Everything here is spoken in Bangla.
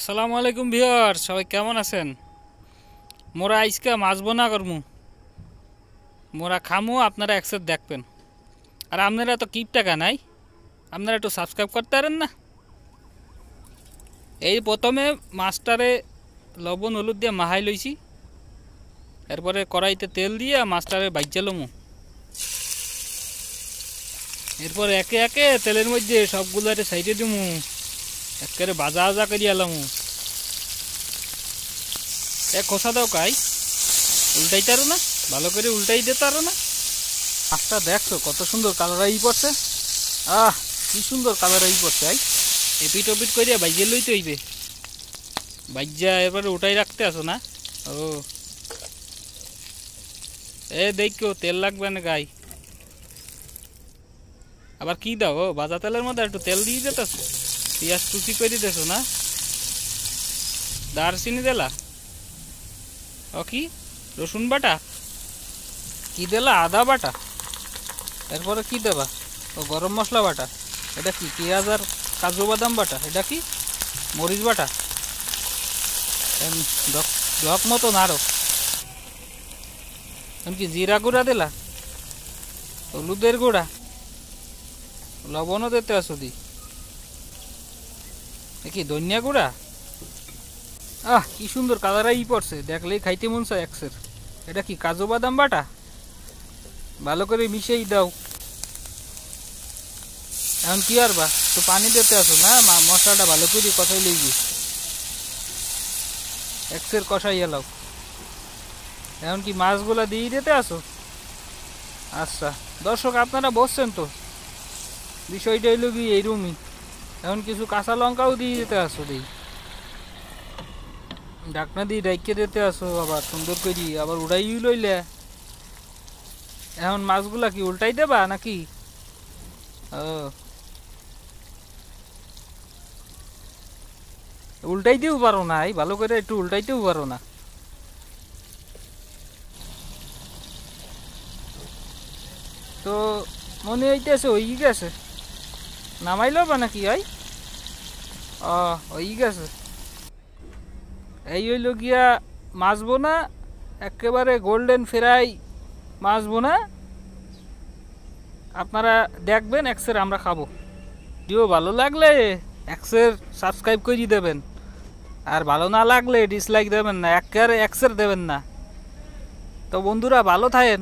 আসসালামু আলাইকুম ভিউয়ার, সবাই কেমন আছেন? মোরা আজকে মাছ বোনা করমু, মোরা খামু, আপনারা একসাথে দেখবেন। আর আপনারা তো কিপ টাকা নাই, আপনারা একটু সাবস্ক্রাইব করতে পারেন না? এই প্রথমে মাছটারে লবণ হলুদ দিয়ে মাহাই লইছি, এরপরে কড়াইতে তেল দিয়ে মাছটারে বাইজা লমু। এরপর একে একে তেলের মধ্যে সবগুলারে সাইডে দিমু, একেবারে ভাজা ভাজা করিয়া লামু। এক খোসা দাও কাই, উল্টাইতে আরো না, ভালো করে উল্টাই দিতে আরো না। মাছটা দেখছো কত সুন্দর কালার আই পড়ছে। কি সুন্দর কালার আই পড়ছে। এপিট ওপিট করিয়া বাইজে লইতে হইবে, বাইজা এবারে উঠাই রাখতে আসো না। ও দেখো তেল লাগবে না গাই। আবার কি দাও, ও ভাজা তেলের মধ্যে একটু তেল দিয়ে যেতেছ, পেঁয়াজ কুচি করে দিতেছো না, দারচিনি দিলা, ও কি রসুন বাটা, কি দিলা আদা বাটা, এরপরে কি দেবা, ও গরম মশলা বাটা, এটা কি পেঁয়াজ আর কাজু বাদাম বাটা, এটা কি মরিচ বাটা, ডক মতো নাড়ো। কি জিরা গুঁড়া দিলা, হলুদের গুঁড়া, লবণও দিতে আসো দি, কি ধনিয়া গুঁড়া। কি সুন্দর কালারাই পড়ছে, দেখলেই খাইতে মন চায় একসের। এটা কি কাজু বাদাম বাটা, ভালো করে মিশিয়ে দাও। এখন কি আর বা তো পানি দিতে আসো না, মশলাটা ভালো করে কষাই লইবি, একসের কষাই এলাও। এখন কি মাছগুলা দিয়ে দিতে আসো। আচ্ছা দর্শক, আপনারা বসছেন তো, বিষয়টা হইল কি এইরকমই। এখন কিছু কাঁচা লঙ্কাও দিয়ে দিতে আসো, দিই ঢাকনা দিয়ে ডাইকে দিতে আসো, আবার সুন্দর করে আবার উড়াই লইলে। এখন মাছগুলা কি উল্টাই দেবা নাকি? উল্টাইতেও পারো না, ভালো করে একটু উল্টাইতেও পারো না। তো মনে হইতেছে হয়ে গেছে, নামাইলো বা নাকি হয়? হয়ে গেছে। এই হইল গিয়া মাছ বোনা, একেবারে গোল্ডেন ফ্রাই মাছ বোনা। আপনারা দেখবেন, এক্সের আমরা খাবো। ভিডিও ভালো লাগলে এক্সের সাবস্ক্রাইব করে দেবেন, আর ভালো না লাগলে ডিসলাইক দেবেন না, একেবারে এক্সের দেবেন না। তো বন্ধুরা ভালো থাকেন।